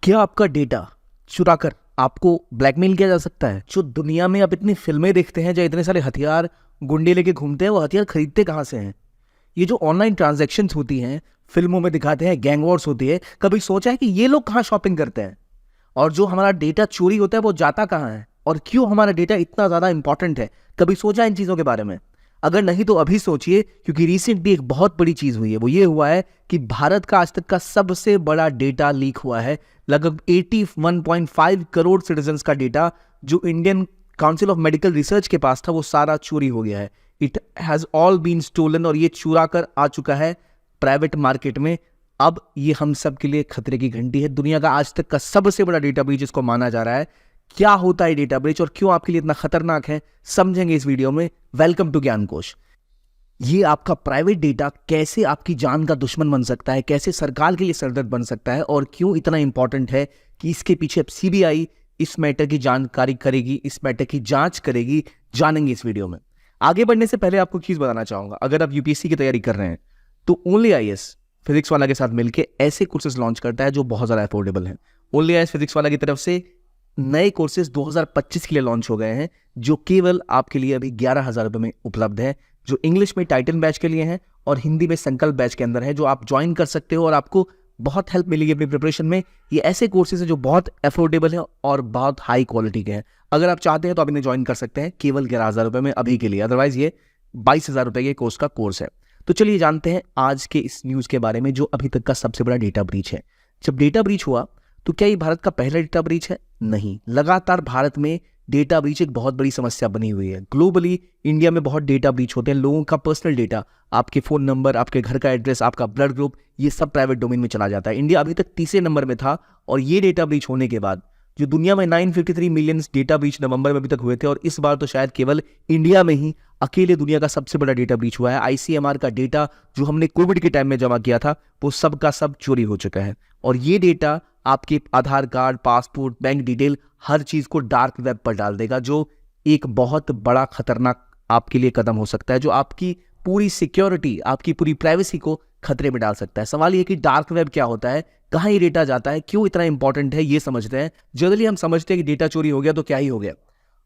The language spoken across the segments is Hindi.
क्या आपका डेटा चुराकर आपको ब्लैकमेल किया जा सकता है? जो दुनिया में आप इतनी फिल्में देखते हैं, जहाँ इतने सारे हथियार गुंडे लेके घूमते हैं, वो हथियार खरीदते कहाँ से हैं? ये जो ऑनलाइन ट्रांजैक्शंस होती हैं, फिल्मों में दिखाते हैं, गैंग वॉर्स होती है, कभी सोचा है कि ये लोग कहाँ शॉपिंग करते हैं? और जो हमारा डेटा चोरी होता है वो जाता कहाँ है? और क्यों हमारा डेटा इतना ज़्यादा इंपॉर्टेंट है? कभी सोचा इन चीज़ों के बारे में? अगर नहीं तो अभी सोचिए, क्योंकि रिसेंटली एक बहुत बड़ी चीज़ हुई है। वो ये हुआ है कि भारत का आज तक का सबसे बड़ा डेटा लीक हुआ है। लगभग 81.5 करोड़ सिटीजन्स का डेटा जो Indian Council of Medical Research के पास था, वो सारा चोरी हो गया है। It has all been stolen, और ये चुरा कर आ चुका है प्राइवेट मार्केट में। अब ये हम सब के लिए खतरे की घंटी है। दुनिया का आज तक का सबसे बड़ा डेटा ब्रीच इसको माना जा रहा है। क्या होता है डेटा ब्रीच और क्यों आपके लिए इतना खतरनाक है, समझेंगे इस वीडियो में। Welcome to Gyankosh. ये आपका प्राइवेट डेटा कैसे आपकी जान का दुश्मन बन सकता है, कैसे सरकार के लिए सरदर्द बन सकता है, और क्यों इतना इंपॉर्टेंट है कि इसके पीछे सीबीआई इस मैटर की जानकारी करेगी, इस मैटर की जांच करेगी, जानेंगे इस वीडियो में। आगे बढ़ने से पहले आपको चीज बताना चाहूंगा, अगर आप यूपीएससी की तैयारी कर रहे हैं तो ओनली आईएएस फिजिक्स वाला के साथ मिलकर ऐसे कोर्सेज लॉन्च करता है जो बहुत ज्यादा अफोर्डेबल हैं। ओनली आईएएस फिजिक्स वाला की तरफ से नए कोर्सेज 2025 के लिए लॉन्च हो गए हैं, जो केवल आपके लिए अभी 11,000 रुपये में उपलब्ध है, जो इंग्लिश में टाइटन बैच के लिए हैं और हिंदी में संकल्प बैच के अंदर है, जो आप ज्वाइन कर सकते हो और आपको बहुत हेल्प मिलेगी अपनी प्रिपरेशन में। ये ऐसे कोर्सेज हैं जो बहुत अफोर्डेबल है और बहुत हाई क्वालिटी के हैं। अगर आप चाहते हैं तो आप इन्हें ज्वाइन कर सकते हैं केवल 11,000 रुपये में अभी के लिए। अदरवाइज ये 22,000 रुपये के कोर्स का कोर्स है। तो चलिए जानते हैं आज के इस न्यूज़ के बारे में, जो अभी तक का सबसे बड़ा डेटा ब्रीच है। जब डेटा ब्रीच हुआ तो क्या ये भारत का पहला डेटा ब्रीच है? नहीं, लगातार भारत में डेटा ब्रीच एक बहुत बड़ी समस्या बनी हुई है। ग्लोबली इंडिया में बहुत डेटा ब्रीच होते हैं। लोगों का पर्सनल डेटा, आपके फोन नंबर, आपके घर का एड्रेस, आपका ब्लड ग्रुप, ये सब प्राइवेट डोमेन में चला जाता है। इंडिया अभी तक तीसरे नंबर में था, और ये डेटा ब्रीच होने के बाद जो दुनिया में 953 मिलियन डेटा ब्रीच नवंबर में अभी तक हुए थे, और इस बार तो शायद केवल इंडिया में ही अकेले दुनिया का सबसे बड़ा डेटा ब्रीच हुआ है। आईसीएमआर का डेटा जो हमने कोविड के टाइम में जमा किया था, वो सब का सब चोरी हो चुका है। और ये डेटा आपके आधार कार्ड, पासपोर्ट, बैंक डिटेल, हर चीज को डार्क वेब पर डाल देगा, जो एक बहुत बड़ा खतरनाक आपके लिए कदम हो सकता है, जो आपकी पूरी सिक्योरिटी, आपकी पूरी प्राइवेसी को खतरे में डाल सकता है। सवाल ये कि डार्क वेब क्या होता है, कहाँ ये डेटा जाता है, क्यों इतना इंपॉर्टेंट है, ये समझते हैं। जनरली हम समझते हैं कि डेटा चोरी हो गया तो क्या ही हो गया,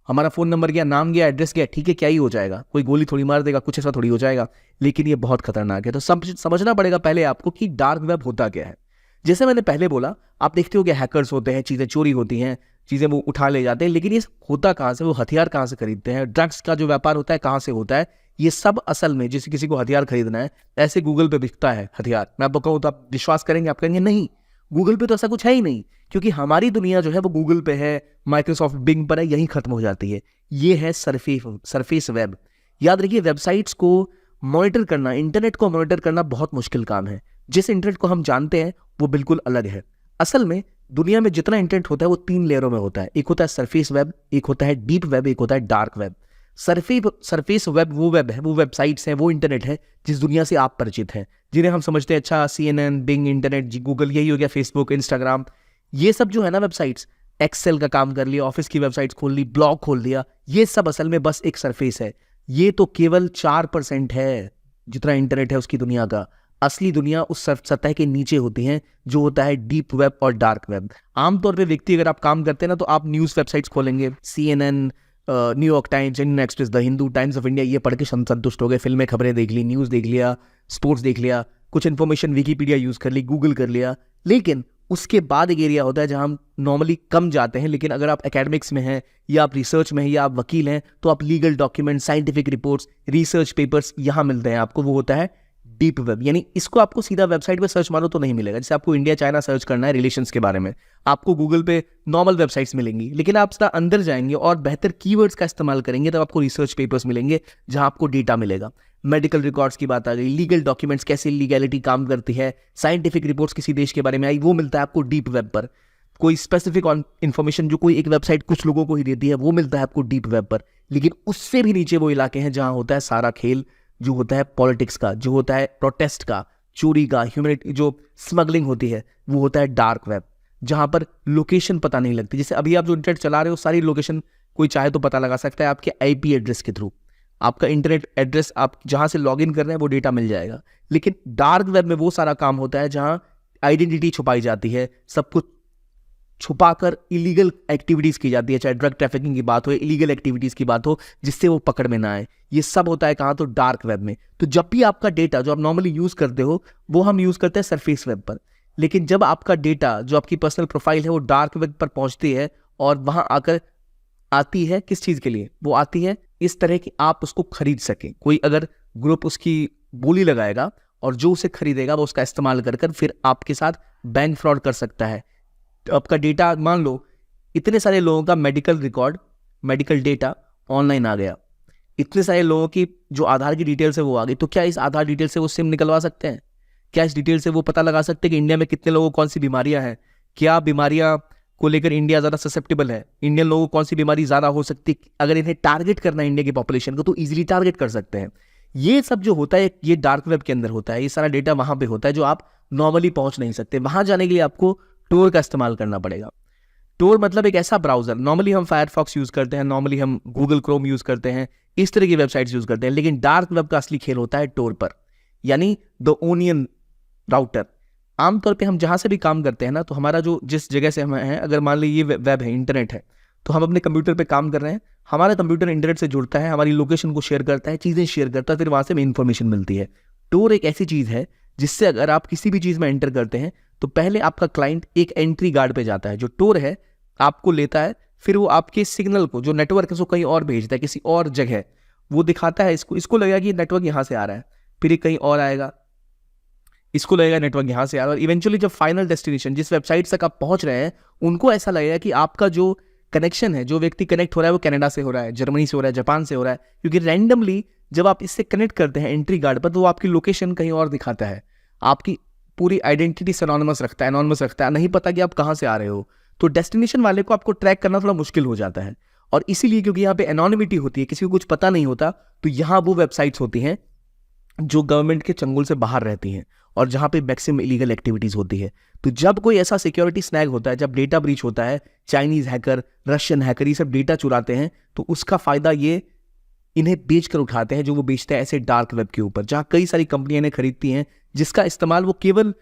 हमारा फोन नंबर गया, नाम गया, एड्रेस गया, ठीक है, क्या ही हो जाएगा, कोई गोली थोड़ी मार देगा, कुछ ऐसा थोड़ी हो जाएगा। लेकिन ये बहुत खतरनाक है। तो समझना पड़ेगा पहले आपको कि डार्क वेब होता क्या है। जैसे मैंने पहले बोला, आप देखते हो कि हैकर्स होते हैं, चीज़ें चोरी होती हैं, चीज़ें वो उठा ले जाते हैं, लेकिन ये होता कहाँ से? वो हथियार कहाँ से खरीदते हैं? ड्रग्स का जो व्यापार होता है कहाँ से होता है? ये सब असल में जैसे किसी को हथियार खरीदना है, ऐसे गूगल पे बिकता है हथियार, मैं आपको कहूँ तो आप विश्वास करेंगे? आप कहेंगे नहीं, गूगल पे तो ऐसा कुछ है ही नहीं, क्योंकि हमारी दुनिया जो है वो गूगल पे है, माइक्रोसॉफ्ट बिंग पर है, यहीं खत्म हो जाती है। ये है सरफेस वेब। याद रखिए, वेबसाइट्स को मॉनिटर करना, इंटरनेट को मॉनिटर करना बहुत मुश्किल काम है। जिस इंटरनेट को हम जानते हैं वो बिल्कुल अलग है। असल में दुनिया में जितना इंटरनेट होता है वो 3 लेयरों में होता है। एक होता है सरफेस वेब, एक होता है डीप वेब, एक होता है डार्क वेब। सरफेस वेब वो वेब है, वो वेबसाइट्स हैं, वो इंटरनेट है जिस दुनिया से आप परिचित हैं, जिन्हें हम समझते हैं अच्छा CNN, बिंग, इंटरनेट, गूगल, यही हो गया, फेसबुक, इंस्टाग्राम, ये सब जो है ना वेबसाइट्स, एक्सेल का काम कर लिया, ऑफिस की वेबसाइट्स खोल ली, ब्लॉग खोल दिया, ये सब असल में बस एक सरफेस है। ये तो केवल 4% है जितना इंटरनेट है उसकी दुनिया का। असली दुनिया उस सतह के नीचे होती है, जो होता है डीप वेब और डार्क वेब। आमतौर पे व्यक्ति, अगर आप काम करते हैं ना, तो आप न्यूज़ वेबसाइट्स खोलेंगे, CNN, New York times, Indian express, the Hindu, times of India, ये पढ़ के संतुष्ट हो गए। फिल्में, खबरें देख ली, न्यूज़ देख लिया, स्पोर्ट्स देख लिया, कुछ इन्फॉर्मेशन विकीपीडिया यूज़ कर ली, गूगल कर लिया। लेकिन उसके बाद एक एरिया होता है जहां हम नॉर्मली कम जाते हैं, लेकिन अगर आप एकेडमिक्स में हैं, या आप रिसर्च में हैं, या आप वकील हैं, तो आप legal document, scientific reports, research papers यहाँ मिलते हैं आपको। वो होता है डीप वेब। यानी इसको आपको सीधा वेबसाइट पे सर्च मारो तो नहीं मिलेगा। जैसे आपको इंडिया चाइना सर्च करना है रिलेशंस के बारे में, आपको गूगल पे नॉर्मल वेबसाइट्स मिलेंगी, लेकिन आप सीधा अंदर जाएंगे और बेहतर कीवर्ड्स का इस्तेमाल करेंगे, तब आपको रिसर्च पेपर्स मिलेंगे जहां आपको डेटा मिलेगा। मेडिकल रिकॉर्ड्स की बात आ गई, लीगल डॉक्यूमेंट्स, कैसे लीगैलिटी काम करती है, साइंटिफिक रिपोर्ट्स किसी देश के बारे में आई, वो मिलता है आपको डीप वेब पर। कोई स्पेसिफिक इन्फॉर्मेशन जो कोई एक वेबसाइट कुछ लोगों को ही देती है, वो मिलता है आपको डीप वेब पर। लेकिन उससे भी नीचे वो इलाके हैं जहां होता है सारा खेल, जो होता है पॉलिटिक्स का, जो होता है प्रोटेस्ट का, चोरी का, ह्यूमैनिटी, जो स्मगलिंग होती है, वो होता है डार्क वेब, जहां पर लोकेशन पता नहीं लगती। जैसे अभी आप जो इंटरनेट चला रहे हो, सारी लोकेशन कोई चाहे तो पता लगा सकता है आपके IP एड्रेस के थ्रू। आपका इंटरनेट एड्रेस, आप जहां से लॉगिन कर रहे हैं, वो डेटा मिल जाएगा। लेकिन डार्क वेब में वो सारा काम होता है जहां आइडेंटिटी छुपाई जाती है, सब कुछ छुपाकर इलीगल एक्टिविटीज़ की जाती है, चाहे ड्रग ट्रैफिकिंग की बात हो, इलीगल एक्टिविटीज़ की बात हो, जिससे वो पकड़ में ना आए। ये सब होता है कहाँ? तो डार्क वेब में। तो जब भी आपका डेटा जो आप नॉर्मली यूज़ करते हो वो हम यूज़ करते हैं सरफेस वेब पर, लेकिन जब आपका डेटा जो आपकी पर्सनल प्रोफाइल है वो डार्क वेब पर पहुंचती है और वहां आकर आती है किस चीज़ के लिए? वो आती है इस तरह कि आप उसको खरीद सकें। कोई अगर ग्रुप उसकी बोली लगाएगा और जो उसे खरीदेगा वो उसका इस्तेमाल कर कर फिर आपके साथ बैंक फ्रॉड कर सकता है। तो आपका डेटा, मान लो इतने सारे लोगों का medical record, medical data online आ गया, इतने सारे लोगों की जो आधार की डिटेल्स है वो आ गई, तो क्या इस आधार डिटेल से वो सिम निकलवा सकते हैं? क्या इस डिटेल से वो पता लगा सकते हैं कि इंडिया में कितने लोगों को कौन सी बीमारियां हैं? क्या बीमारियां को लेकर इंडिया ज़्यादा ससेप्टेबल है? इंडियन लोगों को कौन सी बीमारी ज़्यादा हो सकती है? अगर इन्हें टारगेट करना है इंडिया की पॉपुलेशन को तो ईजिली टारगेट कर सकते हैं। ये सब जो होता है ये डार्क वेब के अंदर होता है। ये सारा डेटा वहाँ पे होता है जो आप नॉर्मली पहुँच नहीं सकते। वहाँ जाने के लिए आपको टोर का इस्तेमाल करना पड़ेगा। टोर मतलब एक ऐसा ब्राउजर, नॉर्मली हम फायरफॉक्स यूज़ करते हैं, नॉर्मली हम गूगल क्रोम यूज़ करते हैं, इस तरह की वेबसाइट्स यूज़ करते हैं, लेकिन डार्क वेब का असली खेल होता है टोर पर, यानी द ओनियन राउटर। आमतौर पे हम जहाँ से भी काम करते हैं ना, तो हमारा जो जिस जगह से हम हैं, अगर मान लीजिए ये वेब है, इंटरनेट है, तो हम अपने कंप्यूटर पे काम कर रहे हैं, हमारा कंप्यूटर इंटरनेट से जुड़ता है, हमारी लोकेशन को शेयर करता है, चीज़ें शेयर करता है, फिर वहाँ से हमें इन्फॉर्मेशन मिलती है। टोर एक ऐसी चीज़ है जिससे अगर आप किसी भी चीज़ में एंटर करते हैं तो पहले आपका क्लाइंट एक एंट्री गार्ड पे जाता है, जो टोर है आपको लेता है, फिर वो आपके सिग्नल को, जो नेटवर्क है, उसको कहीं और भेजता है, किसी और जगह वो दिखाता है। इसको लगेगा कि नेटवर्क यहाँ से आ रहा है, फिर ये कहीं और आएगा, इसको लगेगा नेटवर्क यहाँ से आ रहा है, और इवेंचुअली जब फाइनल डेस्टिनेशन जिस वेबसाइट तक आप पहुंच रहे हैं उनको ऐसा लगेगा कि आपका जो कनेक्शन है, जो व्यक्ति कनेक्ट हो रहा है वो कनाडा से हो रहा है, जर्मनी से हो रहा है, जापान से हो रहा है, क्योंकि रैंडमली जब आप इससे कनेक्ट करते हैं एंट्री गार्ड पर तो वो आपकी लोकेशन कहीं और दिखाता है, आपकी पूरी आइडेंटिटी एनोनिमस रखता है, नहीं पता कि आप कहाँ से आ रहे हो। तो डेस्टिनेशन वाले को आपको ट्रैक करना थोड़ा मुश्किल हो जाता है, और इसीलिए क्योंकि यहाँ पे एनोनिमिटी होती है, किसी को कुछ पता नहीं होता, तो यहाँ वो वेबसाइट्स होती हैं जो गवर्नमेंट के चंगुल से बाहर रहती हैं और जहाँ पे मैक्सिमम इलीगल एक्टिविटीज होती है। तो जब कोई ऐसा सिक्योरिटी स्नैग होता है, जब डेटा ब्रीच होता है, चाइनीज हैकर, रशियन हैकर ये सब डेटा चुराते हैं, तो उसका फायदा ये इन्हें बेचकर उठाते हैं, जो वो बेचते हैं ऐसे डार्क वेब के ऊपर, जहाँ कई सारी कंपनियां इन्हें खरीदती हैं, जिसका इस्तेमाल वो केवल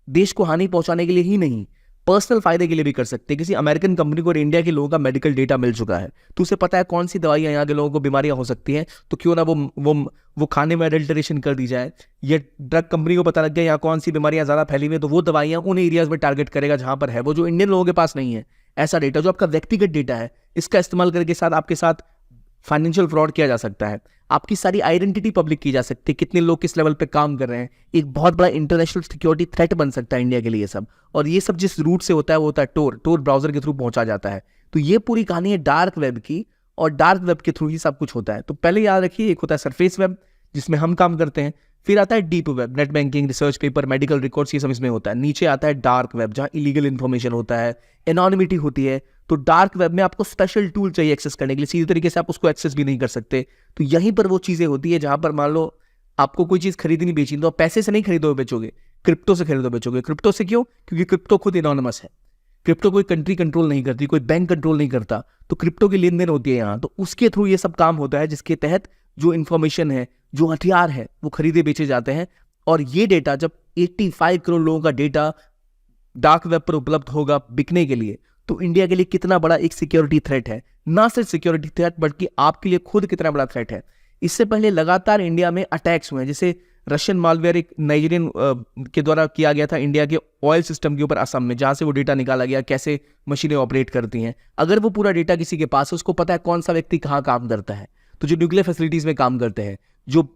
देश को हानि पहुंचाने के लिए ही नहीं, पर्सनल फायदे के लिए भी कर सकते हैं। किसी अमेरिकन कंपनी को इंडिया के लोगों का मेडिकल डेटा मिल चुका है, तो उसे पता है कौन सी दवाइयां यहाँ के लोगों को बीमारियां हो सकती हैं, तो क्यों ना वो खाने में अडल्टरेशन कर दी जाए। ये ड्रग कंपनी को पता लग गया यहाँ कौन सी बीमारियां ज़्यादा फैली हुई है, तो वो दवाइयां उन एरियाज में टारगेट करेगा जहाँ पर है, वो जो इंडियन लोगों के पास नहीं है। ऐसा डेटा जो आपका व्यक्तिगत डेटा है, इसका इस्तेमाल करके साथ आपके साथ फाइनेंशियल फ्रॉड किया जा सकता है, आपकी सारी आइडेंटिटी पब्लिक की जा सकती है, कितने लोग किस लेवल पे काम कर रहे हैं, एक बहुत बड़ा इंटरनेशनल सिक्योरिटी थ्रेट बन सकता है इंडिया के लिए सब। और ये सब जिस रूट से होता है वो होता है टोर ब्राउजर के थ्रू पहुंचा जाता है। तो ये पूरी कहानी है डार्क वेब की, और डार्क वेब के थ्रू ही सब कुछ होता है। तो पहले याद रखिए, एक होता है सरफेस वेब जिसमें हम काम करते हैं, फिर आता है deep web, net banking, research paper, medical records, ये सब इसमें होता है। नीचे आता है डार्क वेब जहाँ इलीगल इन्फॉर्मेशन होता है, एनोनिमिटी होती है। तो डार्क वेब में आपको स्पेशल टूल चाहिए एक्सेस करने के लिए, सीधे तरीके से आप उसको एक्सेस भी नहीं कर सकते। तो यहीं पर वो चीज़ें होती है जहाँ पर मान लो आपको कोई चीज़ खरीदनी बेचनी, तो आप पैसे से नहीं खरीदो बेचोगे, क्रिप्टो से खरीदो बेचोगे। क्रिप्टो से क्यों? क्योंकि क्रिप्टो खुद एनोनिमस है, क्रिप्टो कोई कंट्री कंट्रोल नहीं करती, कोई बैंक कंट्रोल नहीं करता, तो क्रिप्टो की लेन देन होती है यहाँ। तो उसके थ्रू ये सब काम होता है, जिसके तहत जो इन्फॉर्मेशन है, जो हथियार है, वो खरीदे बेचे जाते हैं। और ये डेटा जब 85 करोड़ लोगों का डेटा डार्क वेब पर उपलब्ध होगा बिकने के लिए, तो इंडिया के लिए कितना बड़ा एक सिक्योरिटी थ्रेट है। ना सिर्फ सिक्योरिटी थ्रेट बल्कि आपके लिए खुद कितना बड़ा थ्रेट है। इससे पहले लगातार इंडिया में अटैक्स हुए हैं, जैसे रशियन मालवेयर एक नाइजीरियन के द्वारा किया गया था इंडिया के ऑयल सिस्टम के ऊपर असम में, जहां से वो डेटा निकाला गया, कैसे मशीनें ऑपरेट करती हैं। अगर वो पूरा डेटा किसी के पास है, उसको पता है कौन सा व्यक्ति कहाँ काम करता है। तो जो न्यूक्लियर फैसिलिटीज में काम करते हैं, जो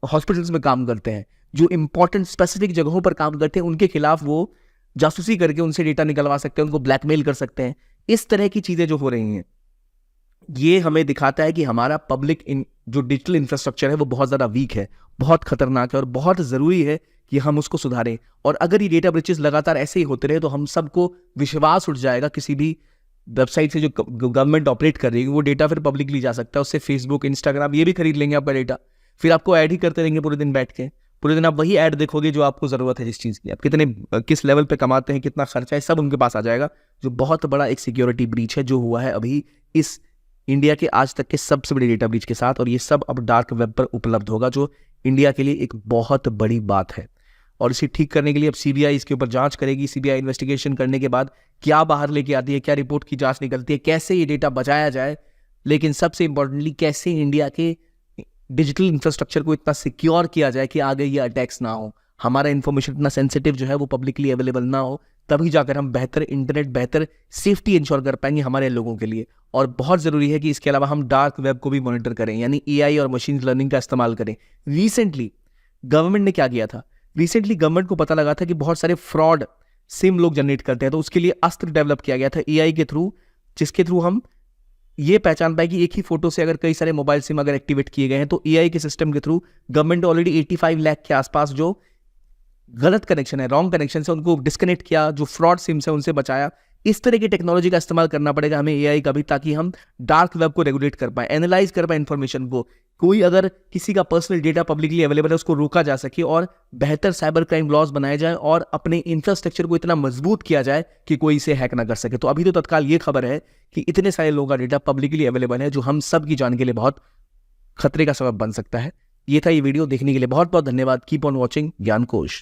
हॉस्पिटल्स में काम करते हैं, जो इंपॉर्टेंट स्पेसिफिक जगहों पर काम करते हैं, उनके खिलाफ वो जासूसी करके उनसे डेटा निकलवा सकते हैं, उनको ब्लैकमेल कर सकते हैं। इस तरह की चीजें जो हो रही हैं, ये हमें दिखाता है कि हमारा पब्लिक जो डिजिटल इंफ्रास्ट्रक्चर है वो बहुत ज़्यादा वीक है, बहुत खतरनाक है, और बहुत ज़रूरी है कि हम उसको सुधारें। और अगर ये डेटा ब्रीचेस लगातार ऐसे ही होते रहे तो हम सबको विश्वास उठ जाएगा किसी भी वेबसाइट से जो गवर्नमेंट ऑपरेट कर रही है, वो डेटा फिर पब्लिकली जा सकता है, उससे फेसबुक, इंस्टाग्राम ये भी खरीद लेंगे आपका डेटा, फिर आपको ऐड ही करते रहेंगे पूरे दिन बैठ के, पूरे दिन आप वही ऐड देखोगे जो आपको ज़रूरत है, जिस चीज़ की, आप किस लेवल पे कमाते हैं, कितना खर्चा है, सब उनके पास आ जाएगा। जो बहुत बड़ा एक सिक्योरिटी ब्रीच है जो हुआ है अभी इस इंडिया के आज तक के सबसे बड़ी डेटा ब्रीच के साथ, और ये सब अब डार्क वेब पर उपलब्ध होगा, जो इंडिया के लिए एक बहुत बड़ी बात है। और इसे ठीक करने के लिए अब सीबीआई इसके ऊपर जांच करेगी। सीबीआई इन्वेस्टिगेशन करने के बाद क्या बाहर लेके आती है, क्या रिपोर्ट की जांच निकलती है, कैसे ये डेटा बचाया जाए, लेकिन सबसे इंपॉर्टेंटली कैसे इंडिया के डिजिटल इंफ्रास्ट्रक्चर को इतना सिक्योर किया जाए कि आगे ये अटैक्स ना हो, हमारा इन्फॉर्मेशन इतना सेंसिटिव जो है वो पब्लिकली अवेलेबल ना हो, तभी जाकर हम बेहतर इंटरनेट, बेहतर सेफ्टी इंश्योर कर पाएंगे हमारे लोगों के लिए। और बहुत ज़रूरी है कि इसके अलावा हम डार्क वेब को भी मॉनिटर करें, यानी एआई और मशीन लर्निंग का इस्तेमाल करें। रिसेंटली गवर्नमेंट ने क्या किया था, रिसेंटली गवर्नमेंट को पता लगा था कि बहुत सारे फ्रॉड सिम लोग जनरेट करते हैं, तो उसके लिए अस्त्र डेवलप किया गया था एआई के थ्रू, जिसके थ्रू हम ये पहचान पाए कि एक ही फोटो से अगर कई सारे मोबाइल सिम अगर एक्टिवेट किए गए हैं, तो एआई के सिस्टम के थ्रू गवर्नमेंट ने ऑलरेडी 85 लाख के आसपास जो गलत कनेक्शन है, रॉन्ग कनेक्शन है, उनको डिस्कनेक्ट किया, जो फ्रॉड सिम्स है उनसे बचाया। इस तरह की टेक्नोलॉजी का इस्तेमाल करना पड़ेगा हमें एआई का भी, ताकि हम डार्क वेब को रेगुलेट कर पाए, एनालाइज कर पाए इन्फॉर्मेशन को। कोई अगर किसी का पर्सनल डेटा पब्लिकली अवेलेबल है उसको रोका जा सके, और बेहतर साइबर क्राइम लॉज बनाए जाए, और अपने इंफ्रास्ट्रक्चर को इतना मजबूत किया जाए कि कोई इसे हैक ना कर सके। तो अभी तो तत्काल ये खबर है कि इतने सारे लोगों का डेटा पब्लिकली अवेलेबल है, जो हम सब की जान के लिए बहुत खतरे का सबब बन सकता है। ये था ये वीडियो, देखने के लिए बहुत बहुत धन्यवाद। Keep on watching ज्ञानकोश।